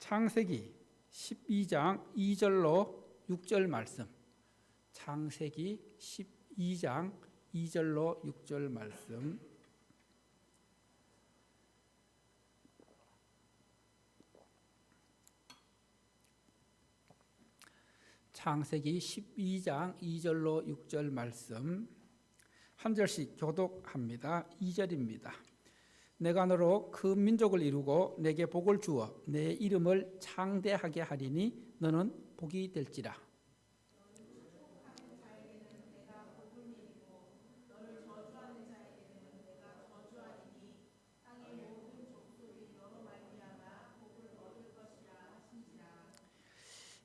창세기 12장 2절로 6절 말씀. 창세기 12장 2절로 6절 말씀. 창세기 12장 2절로 6절 말씀. 한 절씩 교독합니다. 2절입니다. 내가 너로 큰 민족을 이루고 내게 복을 주어 내 이름을 창대하게 하리니 너는 복이 될지라.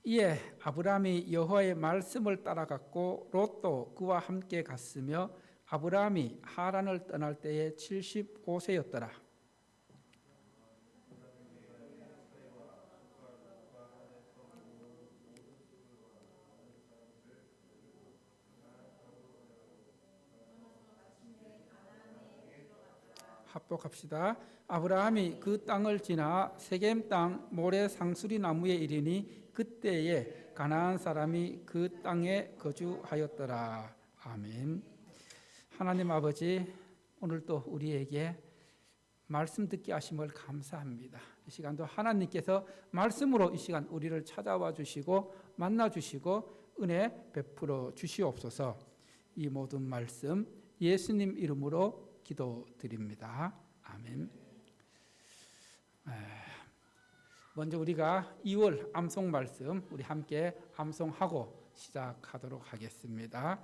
이에 아브라함이 여호와의 말씀을 따라갔고 롯도 그와 함께 갔으며 아브라함이 하란을 떠날 때에 75세였더라. 합독합시다. 아브라함이 그 땅을 지나 세겜 땅 모래 상수리 나무에 이르니 그때에 가나안 사람이 그 땅에 거주하였더라. 아멘. 하나님 아버지, 오늘도 우리에게 말씀 듣게 하심을 감사합니다. 이 시간도 하나님께서 말씀으로 이 시간 우리를 찾아와 주시고 만나 주시고 은혜 베풀어 주시옵소서. 이 모든 말씀 예수님 이름으로 기도드립니다. 아멘. 먼저 우리가 2월 암송 말씀 우리 함께 암송하고 시작하도록 하겠습니다.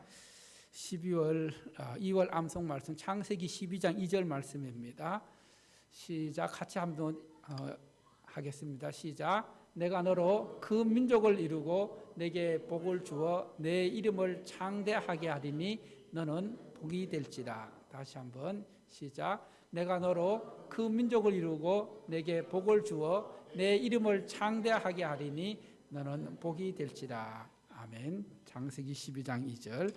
2월 암송 말씀 창세기 12장 2절 말씀입니다. 시작 같이 한번 하겠습니다. 시작. 내가 너로 큰 민족을 이루고 내게 복을 주어 내 이름을 창대하게 하리니 너는 복이 될지라. 다시 한번 시작. 내가 너로 큰 민족을 이루고 내게 복을 주어 내 이름을 창대하게 하리니 너는 복이 될지라. 아멘. 창세기 12장 2절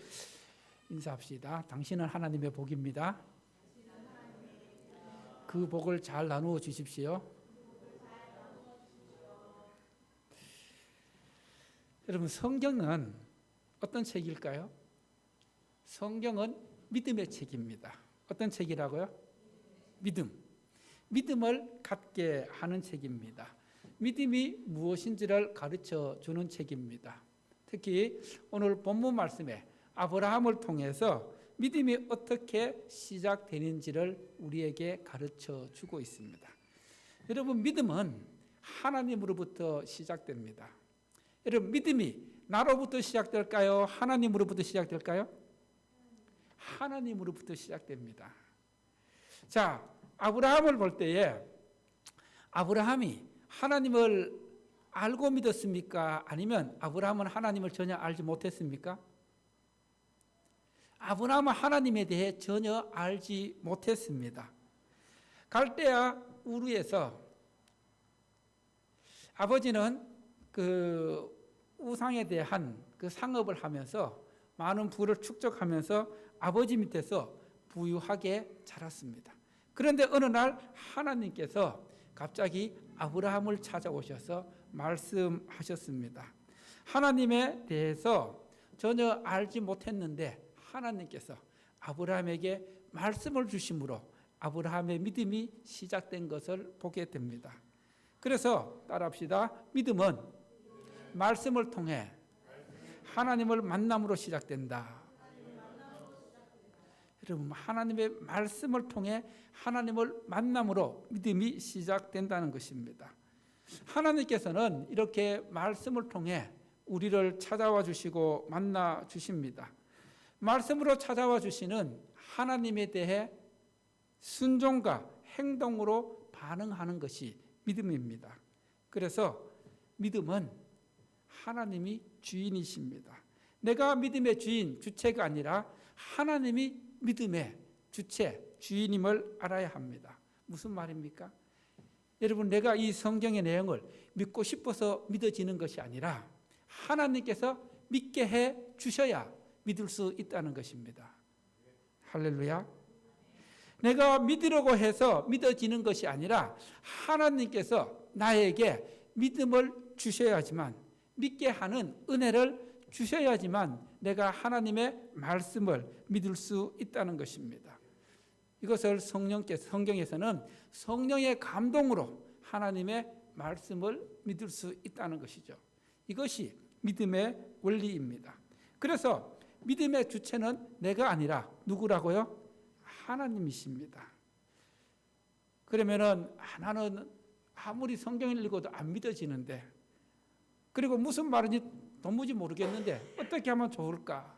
인사합시다. 당신은 하나님의 복입니다. 그 복을 잘 나누어 주십시오. 여러분, 성경은 어떤 책일까요? 성경은 믿음의 책입니다. 어떤 책이라고요? 믿음. 믿음을 갖게 하는 책입니다. 믿음이 무엇인지를 가르쳐 주는 책입니다. 특히 오늘 본문 말씀에 아브라함을 통해서 믿음이 어떻게 시작되는지를 우리에게 가르쳐 주고 있습니다. 여러분, 믿음은 하나님으로부터 시작됩니다. 여러분, 믿음이 나로부터 시작될까요? 하나님으로부터 시작될까요? 하나님으로부터 시작됩니다. 자, 아브라함을 볼 때에 아브라함이 하나님을 알고 믿었습니까? 아니면 아브라함은 하나님을 전혀 알지 못했습니까? 아브라함은 하나님에 대해 전혀 알지 못했습니다. 갈대아 우르에서 아버지는 그 우상에 대한 그 상업을 하면서 많은 부를 축적하면서 아버지 밑에서 부유하게 자랐습니다. 그런데 어느 날 하나님께서 갑자기 아브라함을 찾아오셔서 말씀하셨습니다. 하나님에 대해서 전혀 알지 못했는데 하나님께서 아브라함에게 말씀을 주심으로 아브라함의 믿음이 시작된 것을 보게 됩니다. 그래서 따라합시다. 믿음은 말씀을 통해 하나님을 만남으로 시작된다. 여러분, 하나님의 말씀을 통해 하나님을 만남으로 믿음이 시작된다는 것입니다. 하나님께서는 이렇게 말씀을 통해 우리를 찾아와 주시고 만나 주십니다. 말씀으로 찾아와 주시는 하나님에 대해 순종과 행동으로 반응하는 것이 믿음입니다. 그래서 믿음은 하나님이 주인이십니다. 내가 믿음의 주인, 주체가 아니라 하나님이 믿음의 주체, 주인임을 알아야 합니다. 무슨 말입니까? 여러분, 내가 이 성경의 내용을 믿고 싶어서 믿어지는 것이 아니라 하나님께서 믿게 해 주셔야 믿을 수 있다는 것입니다. 할렐루야. 내가 믿으려고 해서 믿어지는 것이 아니라 하나님께서 나에게 믿음을 주셔야지만, 믿게 하는 은혜를 주셔야지만 내가 하나님의 말씀을 믿을 수 있다는 것입니다. 이것을 성경에서는 성령의 감동으로 하나님의 말씀을 믿을 수 있다는 것이죠. 이것이 믿음의 원리입니다. 그래서 믿음의 주체는 내가 아니라 누구라고요? 하나님이십니다. 그러면은 나는 아무리 성경을 읽어도 안 믿어지는데, 그리고 무슨 말인지 도무지 모르겠는데 어떻게 하면 좋을까?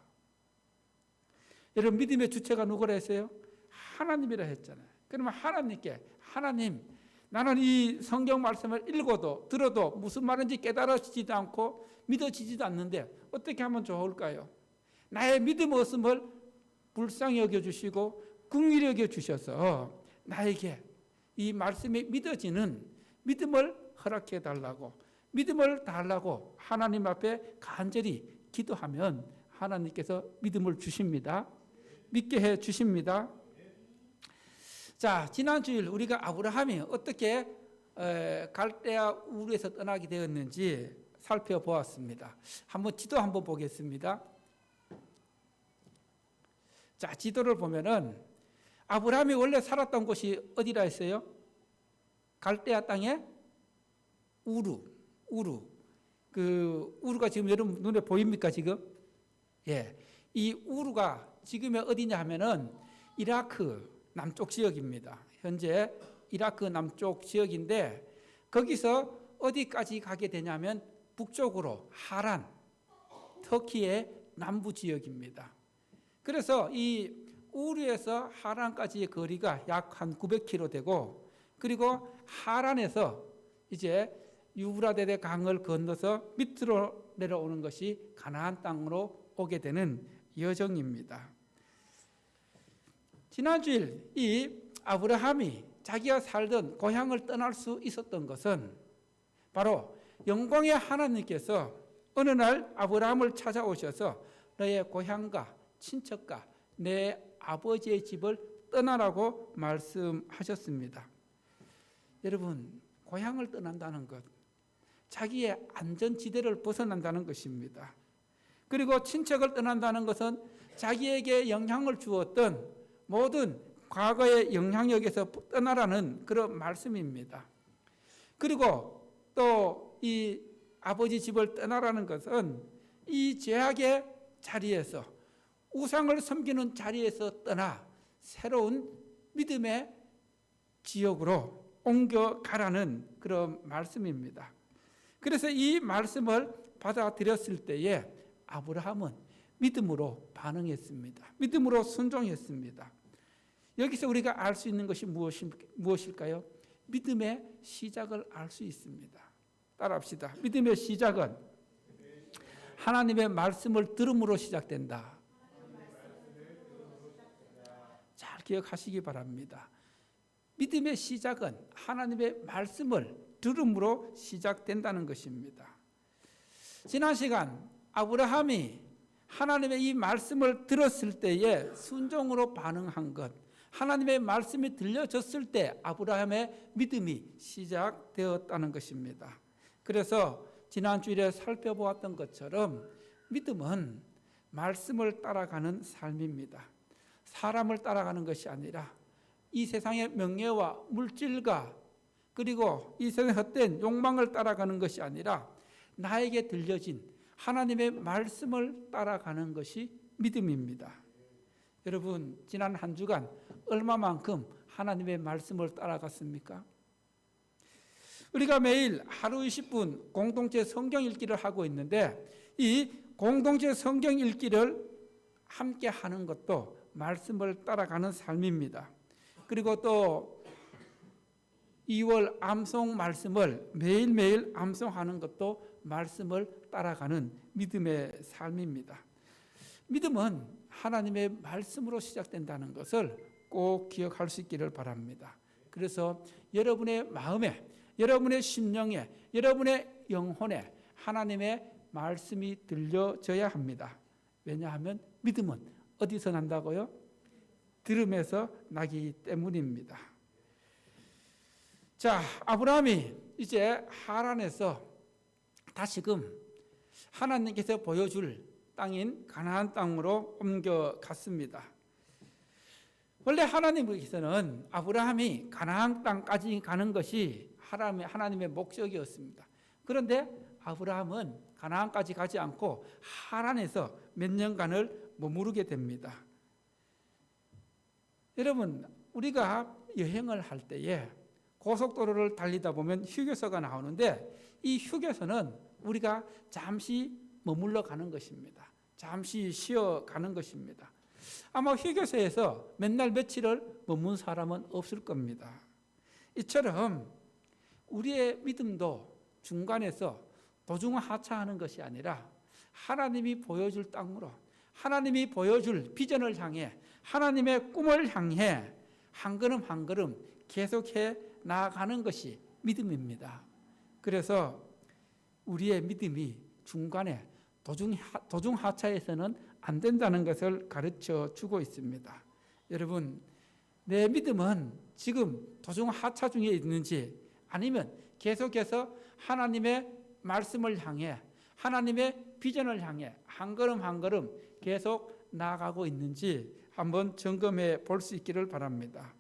여러분, 믿음의 주체가 누구라 했어요? 하나님이라 했잖아요. 그러면 하나님께, 하나님, 나는 이 성경 말씀을 읽어도 들어도 무슨 말인지 깨달아지지도 않고 믿어지지도 않는데 어떻게 하면 좋을까요? 나의 믿음 없음을 불쌍히 여겨주시고 긍휼히 여겨주셔서 나에게 이 말씀이 믿어지는 믿음을 허락해 달라고, 믿음을 달라고 하나님 앞에 간절히 기도하면 하나님께서 믿음을 주십니다. 믿게 해 주십니다. 자, 지난 주일 우리가 아브라함이 어떻게 갈대아 우르에서 떠나게 되었는지 살펴보았습니다. 지도 한번 보겠습니다. 자, 지도를 보면은 아브라함이 원래 살았던 곳이 어디라 했어요? 갈대아 땅에 우르. 그 우르가 지금 여러분 눈에 보입니까 지금? 예, 이 우르가 지금의 어디냐 하면은 이라크 남쪽 지역입니다. 현재 이라크 남쪽 지역인데 거기서 어디까지 가게 되냐면 북쪽으로 하란, 터키의 남부 지역입니다. 그래서 이 우르에서 하란까지의 거리가 약 한 900km 되고, 그리고 하란에서 이제 유브라데스 강을 건너서 밑으로 내려오는 것이 가나안 땅으로 오게 되는 여정입니다. 지난주일 이 아브라함이 자기가 살던 고향을 떠날 수 있었던 것은 바로 영광의 하나님께서 어느 날 아브라함을 찾아오셔서 너의 고향과 친척과 내 아버지의 집을 떠나라고 말씀하셨습니다. 여러분, 고향을 떠난다는 것, 자기의 안전지대를 벗어난다는 것입니다. 그리고 친척을 떠난다는 것은 자기에게 영향을 주었던 모든 과거의 영향력에서 떠나라는 그런 말씀입니다. 그리고 또 이 아버지 집을 떠나라는 것은 이 죄악의 자리에서, 우상을 섬기는 자리에서 떠나 새로운 믿음의 지역으로 옮겨가라는 그런 말씀입니다. 그래서 이 말씀을 받아들였을 때에 아브라함은 믿음으로 반응했습니다. 믿음으로 순종했습니다. 여기서 우리가 알 수 있는 것이 무엇일까요? 믿음의 시작을 알 수 있습니다. 따라합시다. 믿음의 시작은 하나님의 말씀을 들음으로 시작된다. 잘 기억하시기 바랍니다. 믿음의 시작은 하나님의 말씀을 들음으로 시작된다는 것입니다. 지난 시간 아브라함이 하나님의 이 말씀을 들었을 때에 순종으로 반응한 것, 하나님의 말씀이 들려졌을 때 아브라함의 믿음이 시작되었다는 것입니다. 그래서 지난 주일에 살펴보았던 것처럼 믿음은 말씀을 따라가는 삶입니다. 사람을 따라가는 것이 아니라 이 세상의 명예와 물질과 그리고 이 세상의 헛된 욕망을 따라가는 것이 아니라 나에게 들려진 하나님의 말씀을 따라가는 것이 믿음입니다. 여러분, 지난 한 주간 얼마만큼 하나님의 말씀을 따라갔습니까? 우리가 매일 하루 20분 공동체 성경 읽기를 하고 있는데 이 공동체 성경 읽기를 함께 하는 것도 말씀을 따라가는 삶입니다. 그리고 또 2월 암송 말씀을 매일매일 암송하는 것도 말씀을 따라가는 믿음의 삶입니다. 믿음은 하나님의 말씀으로 시작된다는 것을 꼭 기억할 수 있기를 바랍니다. 그래서 여러분의 마음에, 여러분의 심령에, 여러분의 영혼에 하나님의 말씀이 들려져야 합니다. 왜냐하면 믿음은 어디서 난다고요? 들음에서 나기 때문입니다. 자, 아브라함이 이제 하란에서 다시금 하나님께서 보여줄 땅인 가나안 땅으로 옮겨갔습니다. 원래 하나님께서는 아브라함이 가나안 땅까지 가는 것이 하나님의 목적이었습니다. 그런데 아브라함은 가나안까지 가지 않고 하란에서 몇 년간을 머무르게 됩니다. 여러분, 우리가 여행을 할 때에 고속도로를 달리다 보면 휴게소가 나오는데 이 휴게소는 우리가 잠시 머물러 가는 것입니다. 잠시 쉬어 가는 것입니다. 아마 휴게소에서 맨날 며칠을 머문 사람은 없을 겁니다. 이처럼 우리의 믿음도 중간에서 도중하차하는 것이 아니라 하나님이 보여줄 땅으로, 하나님이 보여줄 비전을 향해, 하나님의 꿈을 향해 한 걸음 한 걸음 계속해 나아가는 것이 믿음입니다. 그래서 우리의 믿음이 중간에 도중하차에서는 안 된다는 것을 가르쳐 주고 있습니다. 여러분, 내 믿음은 지금 도중하차 중에 있는지 아니면 계속해서 하나님의 말씀을 향해, 하나님의 비전을 향해 한 걸음 한 걸음 계속 나아가고 있는지 한번 점검해 볼 수 있기를 바랍니다.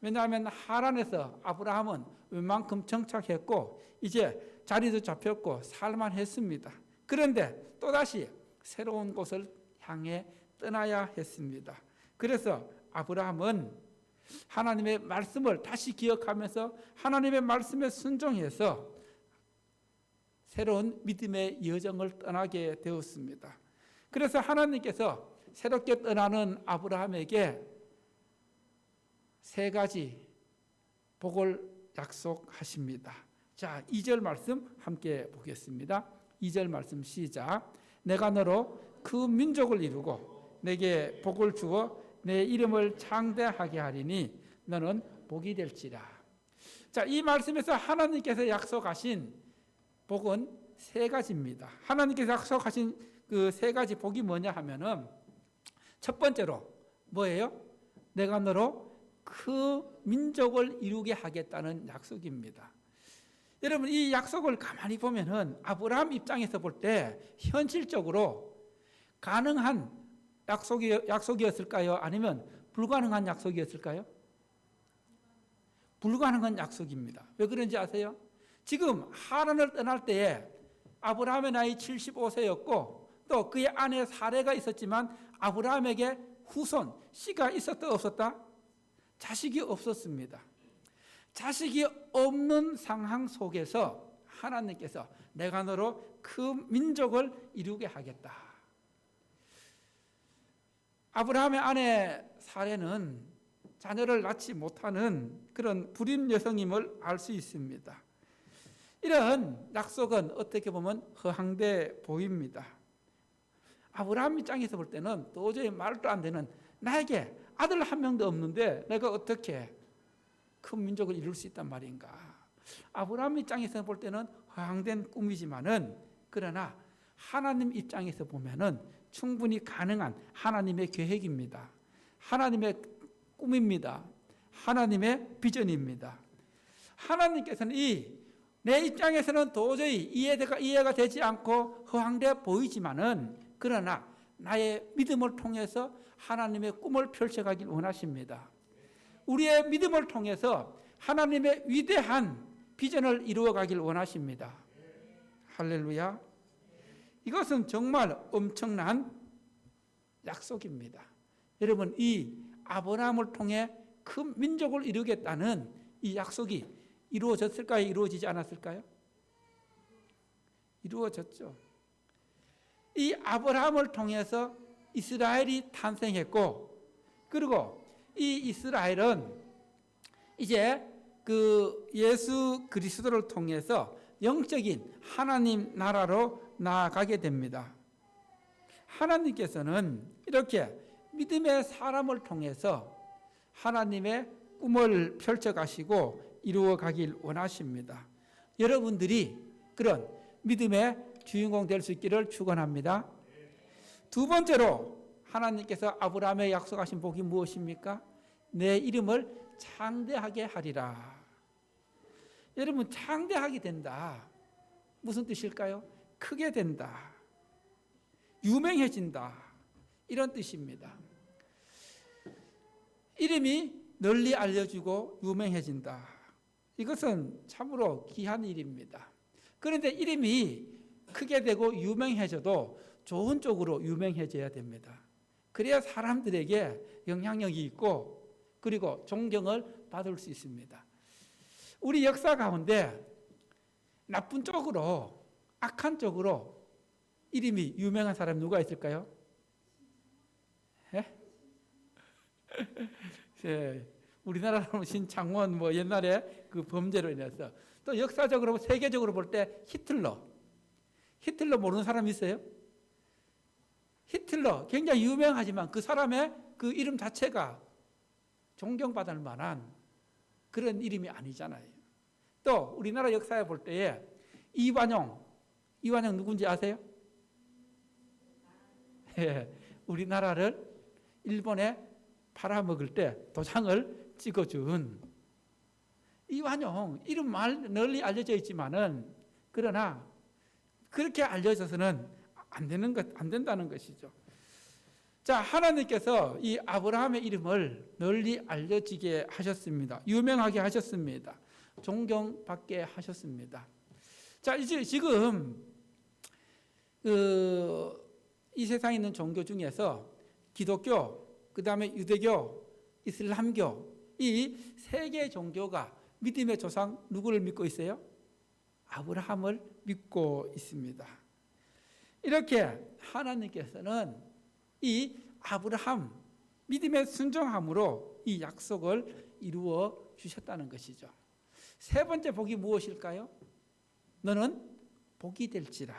왜냐하면 하란에서 아브라함은 웬만큼 정착했고 이제 자리도 잡혔고 살만했습니다. 그런데 또다시 새로운 곳을 향해 떠나야 했습니다. 그래서 아브라함은 하나님의 말씀을 다시 기억하면서 하나님의 말씀에 순종해서 새로운 믿음의 여정을 떠나게 되었습니다. 그래서 하나님께서 새롭게 떠나는 아브라함에게 세 가지 복을 약속하십니다. 자, 2절 말씀 함께 보겠습니다. 2절 말씀 시작. 내가 너로 그 민족을 이루고 내게 복을 주어 내 이름을 창대하게 하리니 너는 복이 될지라. 자, 이 말씀에서 하나님께서 약속하신 복은 세 가지입니다. 하나님께서 약속하신 그 세 가지 복이 뭐냐 하면은 첫 번째로 뭐예요? 내가 너로 그 민족을 이루게 하겠다는 약속입니다. 여러분, 이 약속을 가만히 보면은 아브라함 입장에서 볼 때 현실적으로 가능한 약속이었을까요? 아니면 불가능한 약속이었을까요? 불가능한 약속입니다. 왜 그런지 아세요? 지금 하란을 떠날 때에 아브라함의 나이 75세였고 또 그의 아내 사레가 있었지만 아브라함에게 후손, 씨가 있었다 없었다? 자식이 없었습니다. 자식이 없는 상황 속에서 하나님께서 내가 너로 그 민족을 이루게 하겠다. 아브라함의 아내 사레는 자녀를 낳지 못하는 그런 불임 여성임을 알 수 있습니다. 이런 약속은 어떻게 보면 허황돼 보입니다. 아브라함 입장에서 볼 때는 도저히 말도 안 되는, 나에게 아들 한 명도 없는데 내가 어떻게 큰 민족을 이룰 수 있단 말인가. 아브라함 입장에서 볼 때는 허황된 꿈이지만은 그러나 하나님 입장에서 보면은 충분히 가능한 하나님의 계획입니다. 하나님의 꿈입니다. 하나님의 비전입니다. 하나님께서는 내 입장에서는 도저히 이해가 되지 않고 허황돼 보이지만은 그러나 나의 믿음을 통해서 하나님의 꿈을 펼쳐가길 원하십니다. 우리의 믿음을 통해서 하나님의 위대한 비전을 이루어가길 원하십니다. 할렐루야. 이것은 정말 엄청난 약속입니다. 여러분, 이 아브라함을 통해 큰 민족을 이루겠다는 이 약속이 이루어졌을까요? 이루어지지 않았을까요? 이루어졌죠. 이 아브라함을 통해서 이스라엘이 탄생했고, 그리고 이 이스라엘은 이제 그 예수 그리스도를 통해서 영적인 하나님 나라로 나아가게 됩니다. 하나님께서는 이렇게 믿음의 사람을 통해서 하나님의 꿈을 펼쳐가시고 이루어가길 원하십니다. 여러분들이 그런 믿음의 주인공 될 수 있기를 축원합니다. 두 번째로 하나님께서 아브라함에 약속하신 복이 무엇입니까? 내 이름을 창대하게 하리라. 여러분, 창대하게 된다. 무슨 뜻일까요? 크게 된다. 유명해진다. 이런 뜻입니다. 이름이 널리 알려지고 유명해진다. 이것은 참으로 귀한 일입니다. 그런데 이름이 크게 되고 유명해져도 좋은 쪽으로 유명해져야 됩니다. 그래야 사람들에게 영향력이 있고 그리고 존경을 받을 수 있습니다. 우리 역사 가운데 나쁜 쪽으로, 악한 쪽으로 이름이 유명한 사람이 누가 있을까요? 예? 우리나라로 신창원 옛날에 그 범죄로 인해서, 또 역사적으로 세계적으로 볼 때 히틀러 모르는 사람 있어요? 히틀러 굉장히 유명하지만 그 사람의 그 이름 자체가 존경받을 만한 그런 이름이 아니잖아요. 또 우리나라 역사에 볼 때에 이완용 누군지 아세요? 예, 우리나라를 일본에 팔아먹을 때 도장을 찍어준 이완용, 이름 널리 알려져 있지만은 그러나 그렇게 알려져서는 안 된다는 것이죠. 자, 하나님께서 이 아브라함의 이름을 널리 알려지게 하셨습니다. 유명하게 하셨습니다. 존경받게 하셨습니다. 자, 이제 지금 이 세상에 있는 종교 중에서 기독교, 그 다음에 유대교, 이슬람교, 이 세 개의 종교가 믿음의 조상 누구를 믿고 있어요? 아브라함을 믿고 있습니다. 이렇게 하나님께서는 이 아브라함 믿음의 순종함으로 이 약속을 이루어 주셨다는 것이죠. 세 번째 복이 무엇일까요? 너는 복이 될지라.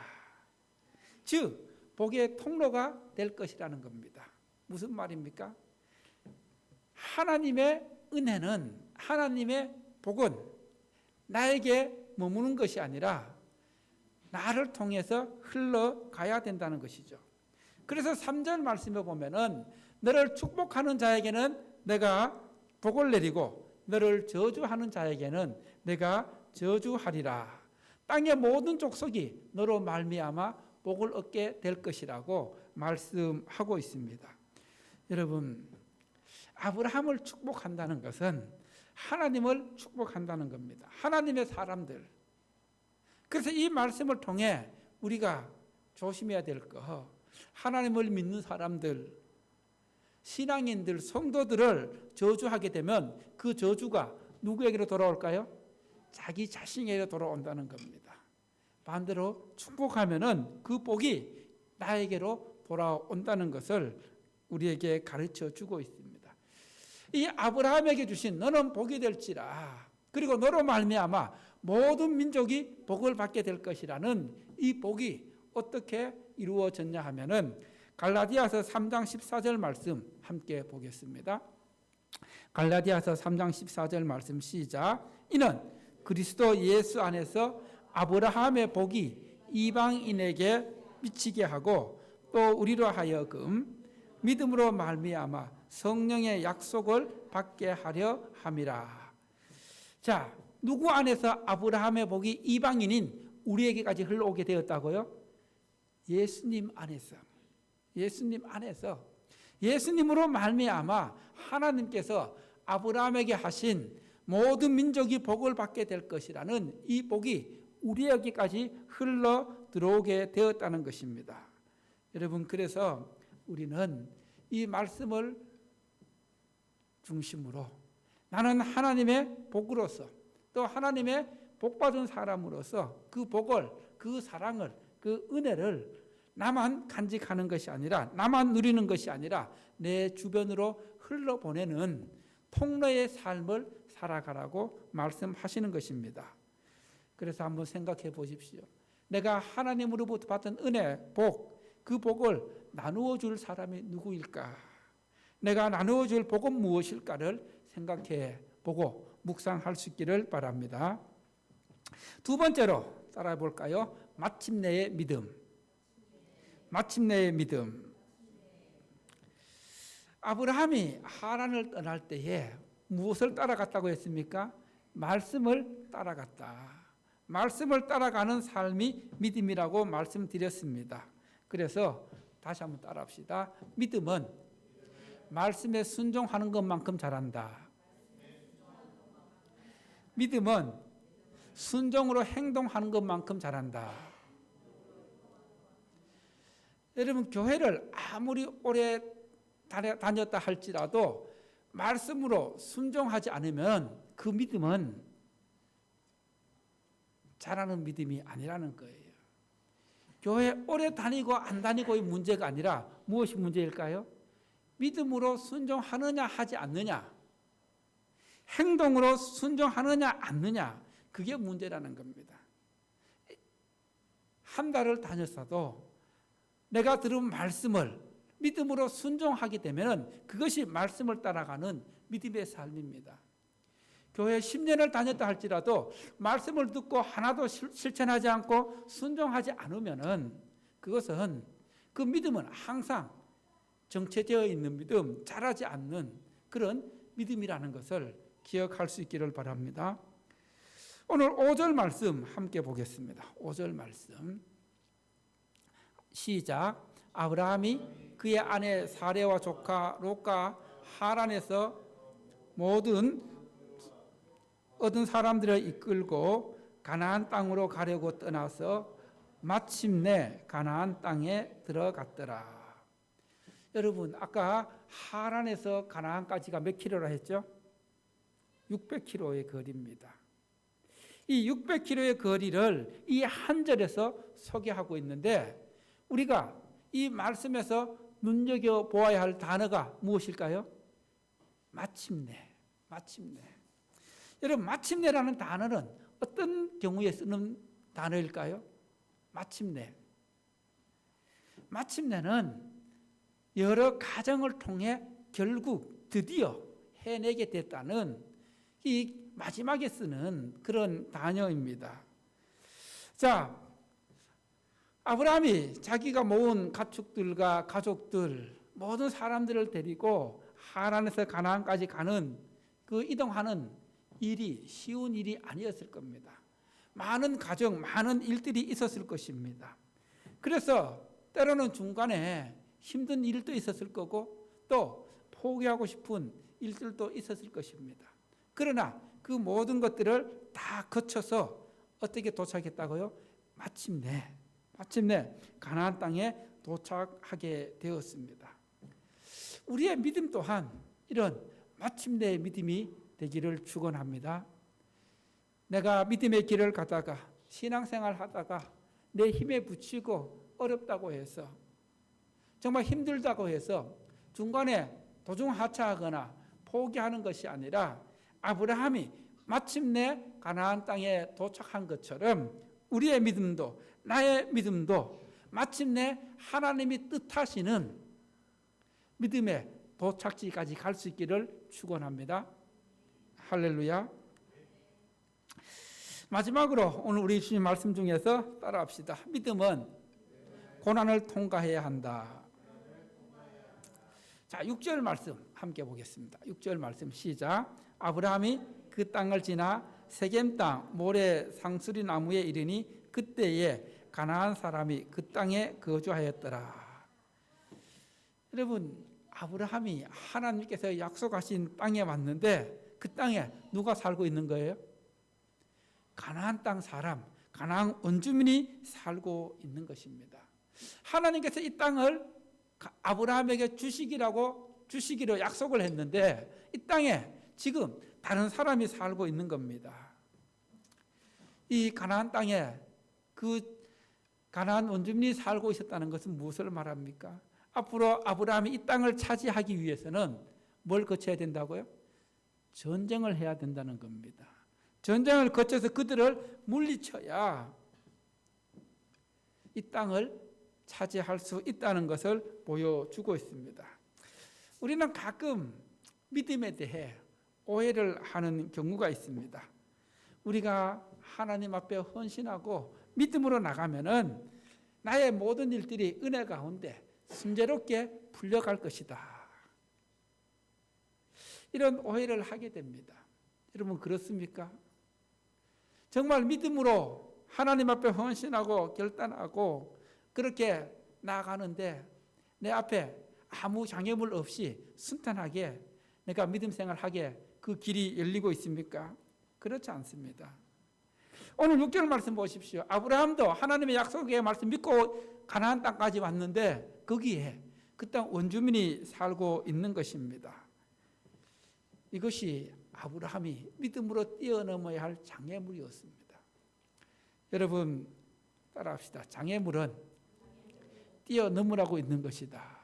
즉 복의 통로가 될 것이라는 겁니다. 무슨 말입니까? 하나님의 은혜는, 하나님의 복은 나에게 머무는 것이 아니라 나를 통해서 흘러가야 된다는 것이죠. 그래서 3절 말씀에 보면은 너를 축복하는 자에게는 내가 복을 내리고 너를 저주하는 자에게는 내가 저주하리라. 땅의 모든 족속이 너로 말미암아 복을 얻게 될 것이라고 말씀하고 있습니다. 여러분, 아브라함을 축복한다는 것은 하나님을 축복한다는 겁니다. 하나님의 사람들. 그래서 이 말씀을 통해 우리가 조심해야 될 거, 하나님을 믿는 사람들, 신앙인들, 성도들을 저주하게 되면 그 저주가 누구에게로 돌아올까요? 자기 자신에게로 돌아온다는 겁니다. 반대로 축복하면은 그 복이 나에게로 돌아온다는 것을 우리에게 가르쳐 주고 있습니다. 이 아브라함에게 주신 너는 복이 될지라, 그리고 너로 말미암아 모든 민족이 복을 받게 될 것이라는 이 복이 어떻게 이루어졌냐 하면은 갈라디아서 3장 14절 말씀 함께 보겠습니다. 갈라디아서 3장 14절 말씀 시작. 이는 그리스도 예수 안에서 아브라함의 복이 이방인에게 미치게 하고 또 우리로 하여금 믿음으로 말미암아 성령의 약속을 받게 하려 함이라. 자, 누구 안에서 아브라함의 복이 이방인인 우리에게까지 흘러오게 되었다고요? 예수님 안에서. 예수님 안에서. 예수님으로 말미암아 하나님께서 아브라함에게 하신 모든 민족이 복을 받게 될 것이라는 이 복이 우리에게까지 흘러 들어오게 되었다는 것입니다. 여러분, 그래서 우리는 이 말씀을 중심으로 나는 하나님의 복으로서 또 하나님의 복받은 사람으로서 그 복을, 그 사랑을, 그 은혜를 나만 간직하는 것이 아니라, 나만 누리는 것이 아니라 내 주변으로 흘러보내는 통로의 삶을 살아가라고 말씀하시는 것입니다. 그래서 한번 생각해 보십시오. 내가 하나님으로부터 받은 은혜, 복, 그 복을 나누어 줄 사람이 누구일까? 내가 나누어 줄 복은 무엇일까를 생각해 보고 묵상할 수 있기를 바랍니다. 두 번째로 따라해 볼까요? 마침내의 믿음. 마침내의 믿음. 아브라함이 하란을 떠날 때에 무엇을 따라갔다고 했습니까? 말씀을 따라갔다. 말씀을 따라가는 삶이 믿음이라고 말씀드렸습니다. 그래서 다시 한번 따라합시다. 믿음은 말씀에 순종하는 것만큼 잘한다. 믿음은 순종으로 행동하는 것만큼 잘한다. 여러분, 교회를 아무리 오래 다녔다 할지라도 말씀으로 순종하지 않으면 그 믿음은 잘하는 믿음이 아니라는 거예요. 교회 오래 다니고 안 다니고의 문제가 아니라 무엇이 문제일까요? 믿음으로 순종하느냐 하지 않느냐, 행동으로 순종하느냐 않느냐, 그게 문제라는 겁니다. 한 달을 다녔어도 내가 들은 말씀을 믿음으로 순종하게 되면 그것이 말씀을 따라가는 믿음의 삶입니다. 교회 10년을 다녔다 할지라도 말씀을 듣고 하나도 실천하지 않고 순종하지 않으면 그것은 그 믿음은 항상 정체되어 있는 믿음, 자라지 않는 그런 믿음이라는 것을 기억할 수 있기를 바랍니다. 오늘 5절 말씀 함께 보겠습니다. 5절 말씀 시작. 아브라함이 그의 아내 사레와 조카 롯과 하란에서 모든 얻은 사람들을 이끌고 가나안 땅으로 가려고 떠나서 마침내 가나안 땅에 들어갔더라. 여러분, 아까 하란에서 가나안까지가 몇 킬로라 했죠? 600킬로의 거리입니다. 이 600킬로의 거리를 이 한 절에서 소개하고 있는데 우리가 이 말씀에서 눈여겨보아야 할 단어가 무엇일까요? 마침내, 마침내. 여러분, 마침내라는 단어는 어떤 경우에 쓰는 단어일까요? 마침내. 마침내는 여러 과정을 통해 결국 드디어 해내게 됐다는 이 마지막에 쓰는 그런 단어입니다. 자, 아브라함이 자기가 모은 가축들과 가족들 모든 사람들을 데리고 하란에서 가나안까지 가는 그 이동하는 일이 쉬운 일이 아니었을 겁니다. 많은 과정, 많은 일들이 있었을 것입니다. 그래서 때로는 중간에 힘든 일도 있었을 거고 또 포기하고 싶은 일들도 있었을 것입니다. 그러나 그 모든 것들을 다 거쳐서 어떻게 도착했다고요? 마침내 가나안 땅에 도착하게 되었습니다. 우리의 믿음 또한 이런 마침내의 믿음이 되기를 축원합니다. 내가 믿음의 길을 가다가 신앙생활 하다가 내 힘에 부치고 어렵다고 해서 정말 힘들다고 해서 중간에 도중하차하거나 포기하는 것이 아니라 아브라함이 마침내 가나안 땅에 도착한 것처럼 우리의 믿음도 나의 믿음도 마침내 하나님이 뜻하시는 믿음의 도착지까지 갈 수 있기를 축원합니다. 할렐루야. 마지막으로 오늘 우리 주님 말씀 중에서 따라합시다. 믿음은 고난을 통과해야 한다. 자, 6절 말씀 함께 보겠습니다. 6절 말씀 시작. 아브라함이 그 땅을 지나 세겜 땅 모래 상수리 나무에 이르니 그때에 가나안 사람이 그 땅에 거주하였더라. 여러분, 아브라함이 하나님께서 약속하신 땅에 왔는데 그 땅에 누가 살고 있는 거예요? 가나안 땅 사람, 가나안 원주민이 살고 있는 것입니다. 하나님께서 이 땅을 아브라함에게 주시기로 약속을 했는데 이 땅에 지금 다른 사람이 살고 있는 겁니다. 이 가나안 땅에 그 가나안 원주민이 살고 있었다는 것은 무엇을 말합니까? 앞으로 아브라함이 이 땅을 차지하기 위해서는 뭘 거쳐야 된다고요? 전쟁을 해야 된다는 겁니다. 전쟁을 거쳐서 그들을 물리쳐야 이 땅을 차지할 수 있다는 것을 보여주고 있습니다. 우리는 가끔 믿음에 대해 오해를 하는 경우가 있습니다. 우리가 하나님 앞에 헌신하고 믿음으로 나가면은 나의 모든 일들이 은혜 가운데 순조롭게 풀려갈 것이다. 이런 오해를 하게 됩니다. 여러분, 그렇습니까? 정말 믿음으로 하나님 앞에 헌신하고 결단하고 그렇게 나아가는데 내 앞에 아무 장애물 없이 순탄하게 내가 믿음 생활하게 그 길이 열리고 있습니까? 그렇지 않습니다. 오늘 6절 말씀 보십시오. 아브라함도 하나님의 약속의 말씀 믿고 가나안 땅까지 왔는데 거기에 그 땅 원주민이 살고 있는 것입니다. 이것이 아브라함이 믿음으로 뛰어넘어야 할 장애물이었습니다. 여러분 따라합시다. 장애물은 뛰어넘으라고 있는 것이다.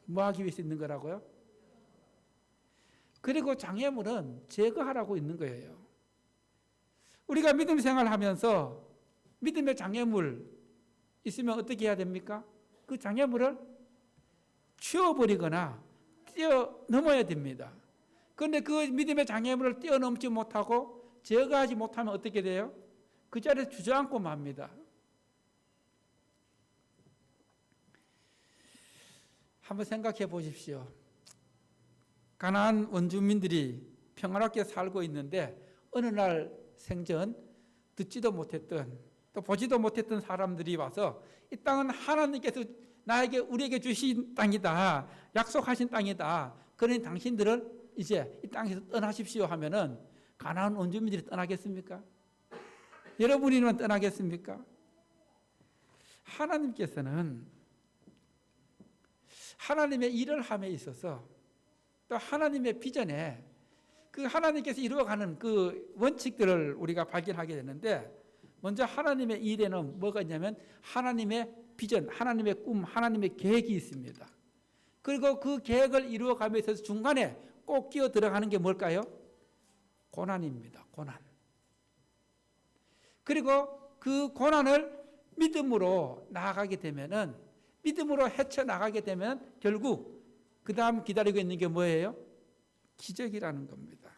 뭐 하기 위해서 있는 거라고요? 그리고 장애물은 제거하라고 있는 거예요. 우리가 믿음 생활하면서 믿음의 장애물 있으면 어떻게 해야 됩니까? 그 장애물을 치워버리거나 뛰어넘어야 됩니다. 그런데 그 믿음의 장애물을 뛰어넘지 못하고 제거하지 못하면 어떻게 돼요? 그 자리에서 주저앉고 맙니다. 한번 생각해 보십시오. 가나안 원주민들이 평안하게 살고 있는데 어느 날 생전 듣지도 못했던 또 보지도 못했던 사람들이 와서 이 땅은 하나님께서 우리에게 주신 땅이다. 약속하신 땅이다. 그러니 당신들은 이제 이 땅에서 떠나십시오 하면은 가나안 원주민들이 떠나겠습니까? 여러분이면 떠나겠습니까? 하나님께서는 하나님의 일을 함에 있어서 또 하나님의 비전에 그 하나님께서 이루어가는 그 원칙들을 우리가 발견하게 되는데 먼저 하나님의 일에는 뭐가 있냐면 하나님의 비전, 하나님의 꿈, 하나님의 계획이 있습니다. 그리고 그 계획을 이루어가면서 있어서 중간에 꼭 끼어 들어가는 게 뭘까요? 고난입니다. 고난. 그리고 그 고난을 믿음으로 나아가게 되면은 믿음으로 헤쳐나가게 되면 결국 그 다음 기다리고 있는 게 뭐예요? 기적이라는 겁니다.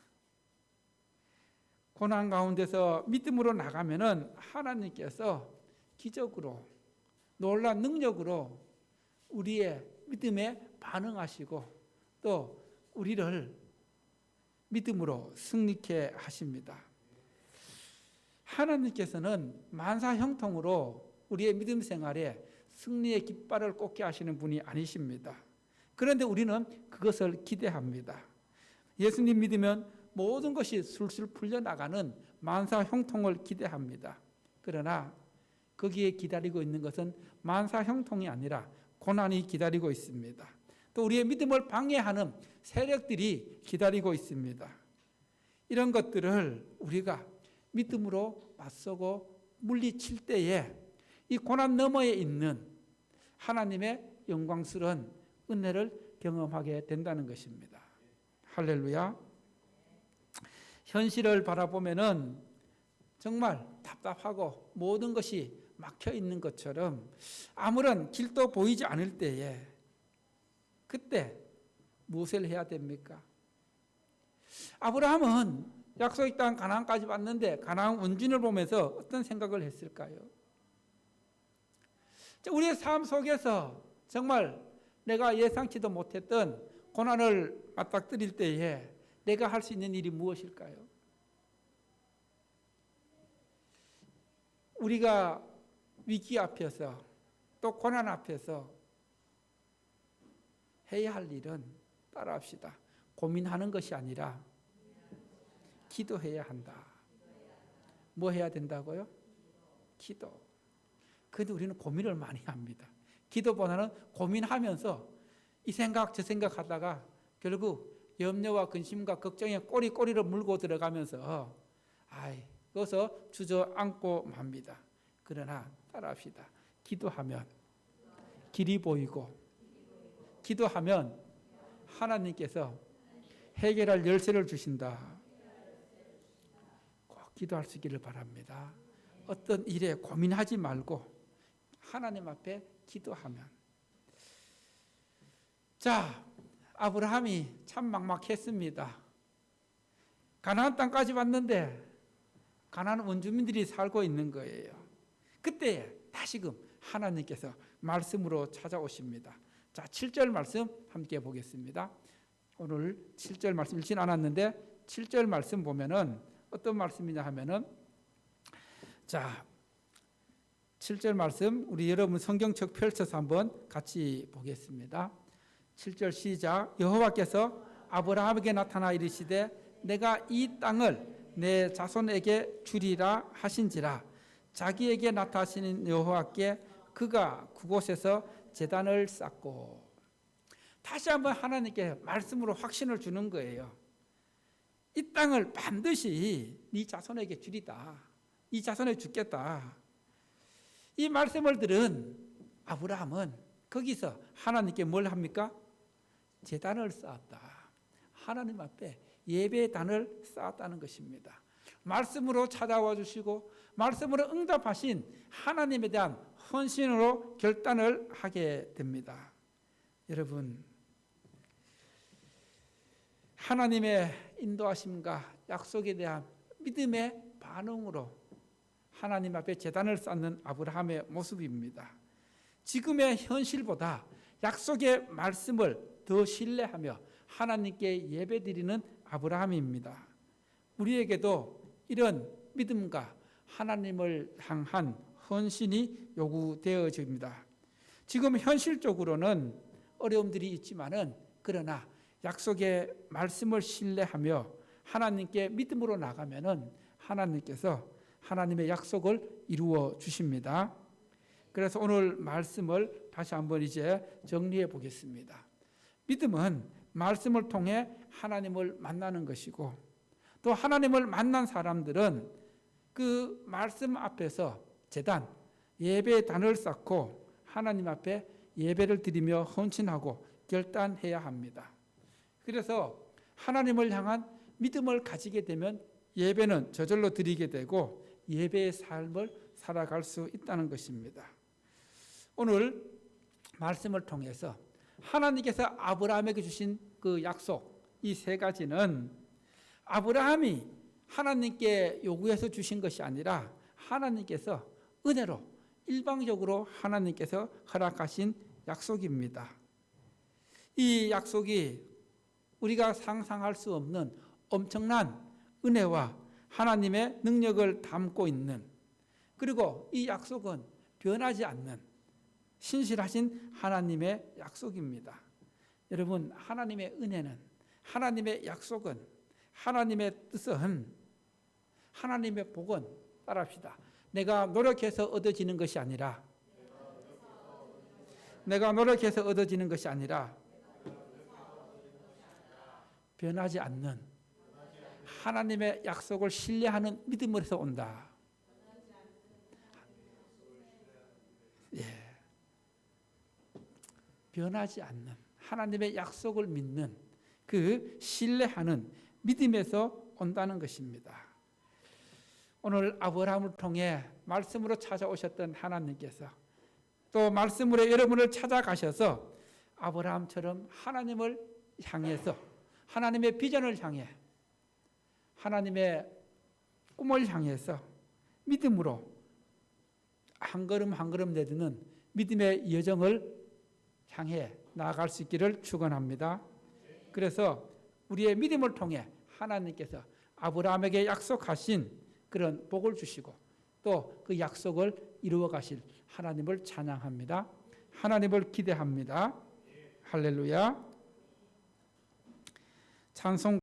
고난 가운데서 믿음으로 나가면은 하나님께서 기적으로 놀라운 능력으로 우리의 믿음에 반응하시고 또 우리를 믿음으로 승리케 하십니다. 하나님께서는 만사형통으로 우리의 믿음 생활에 승리의 깃발을 꽂게 하시는 분이 아니십니다. 그런데 우리는 그것을 기대합니다. 예수님 믿으면 모든 것이 술술 풀려나가는 만사형통을 기대합니다. 그러나 거기에 기다리고 있는 것은 만사형통이 아니라 고난이 기다리고 있습니다. 또 우리의 믿음을 방해하는 세력들이 기다리고 있습니다. 이런 것들을 우리가 믿음으로 맞서고 물리칠 때에 이 고난 너머에 있는 하나님의 영광스러운 은혜를 경험하게 된다는 것입니다. 할렐루야. 현실을 바라보면은 정말 답답하고 모든 것이 막혀 있는 것처럼 아무런 길도 보이지 않을 때에 그때 무엇을 해야 됩니까? 아브라함은 약속의 땅 가나안까지 왔는데 가나안 원주민을 보면서 어떤 생각을 했을까요? 우리의 삶 속에서 정말 내가 예상치도 못했던 고난을 맞닥뜨릴 때에 내가 할 수 있는 일이 무엇일까요? 우리가 위기 앞에서 또 고난 앞에서 해야 할 일은 따라합시다. 고민하는 것이 아니라 기도해야 한다. 뭐 해야 된다고요? 기도. 그런데 우리는 고민을 많이 합니다. 기도보다는 고민하면서 이 생각 저 생각 하다가 결국 염려와 근심과 걱정에 꼬리를 물고 들어가면서 그것을 주저앉고 맙니다. 그러나 따라합시다. 기도하면 길이 보이고 기도하면 하나님께서 해결할 열쇠를 주신다. 꼭 기도할 수 있기를 바랍니다. 어떤 일에 고민하지 말고 하나님 앞에 기도하면. 자, 아브라함이 참 막막했습니다. 가나안 땅까지 왔는데 가나안 원주민들이 살고 있는 거예요. 그때 다시금 하나님께서 말씀으로 찾아오십니다. 자, 7절 말씀 함께 보겠습니다. 오늘 7절 말씀 읽진 않았는데 7절 말씀 보면은 어떤 말씀이냐 하면은, 자, 7절 말씀 우리 여러분 성경책 펼쳐서 한번 같이 보겠습니다. 7절 시작. 여호와께서 아브라함에게 나타나 이르시되 내가 이 땅을 내 자손에게 주리라 하신지라. 자기에게 나타나시는 여호와께 그가 그곳에서 제단을 쌓고. 다시 한번 하나님께 말씀으로 확신을 주는 거예요. 이 땅을 반드시 네 자손에게 주리다. 이 자손에게 주겠다. 이 말씀을 들은 아브라함은 거기서 하나님께 뭘 합니까? 제단을 쌓았다. 하나님 앞에 예배의 단을 쌓았다는 것입니다. 말씀으로 찾아와 주시고 말씀으로 응답하신 하나님에 대한 헌신으로 결단을 하게 됩니다. 여러분, 하나님의 인도하심과 약속에 대한 믿음의 반응으로 하나님 앞에 제단을 쌓는 아브라함의 모습입니다. 지금의 현실보다 약속의 말씀을 더 신뢰하며 하나님께 예배드리는 아브라함입니다. 우리에게도 이런 믿음과 하나님을 향한 헌신이 요구되어집니다. 지금 현실적으로는 어려움들이 있지만은 그러나 약속의 말씀을 신뢰하며 하나님께 믿음으로 나가면은 하나님께서 하나님의 약속을 이루어 주십니다. 그래서 오늘 말씀을 다시 한번 이제 정리해 보겠습니다. 믿음은 말씀을 통해 하나님을 만나는 것이고 또 하나님을 만난 사람들은 그 말씀 앞에서 제단, 예배의 단을 쌓고 하나님 앞에 예배를 드리며 헌신하고 결단해야 합니다. 그래서 하나님을 향한 믿음을 가지게 되면 예배는 저절로 드리게 되고 예배의 삶을 살아갈 수 있다는 것입니다. 오늘 말씀을 통해서 하나님께서 아브라함에게 주신 그 약속, 이 세 가지는 아브라함이 하나님께 요구해서 주신 것이 아니라 하나님께서 은혜로 일방적으로 하나님께서 허락하신 약속입니다. 이 약속이 우리가 상상할 수 없는 엄청난 은혜와 하나님의 능력을 담고 있는, 그리고 이 약속은 변하지 않는 신실하신 하나님의 약속입니다. 여러분, 하나님의 은혜는, 하나님의 약속은, 하나님의 뜻은, 하나님의 복은, 따라합시다. 내가 노력해서 얻어지는 것이 아니라, 내가 노력해서 얻어지는 것이 아니라 변하지 않는 하나님의 약속을 신뢰하는 믿음으로서 온다. 예. 변하지 않는 하나님의 약속을 믿는 그 신뢰하는 믿음에서 온다는 것입니다. 오늘 아브라함을 통해 말씀으로 찾아오셨던 하나님께서 또 말씀으로 여러분을 찾아가셔서 아브라함처럼 하나님을 향해서 하나님의 비전을 향해 하나님의 꿈을 향해서 믿음으로 한 걸음 한 걸음 내딛는 믿음의 여정을 향해 나아갈 수 있기를 축원합니다. 그래서 우리의 믿음을 통해 하나님께서 아브라함에게 약속하신 그런 복을 주시고 또 그 약속을 이루어 가실 하나님을 찬양합니다. 하나님을 기대합니다. 할렐루야. 찬송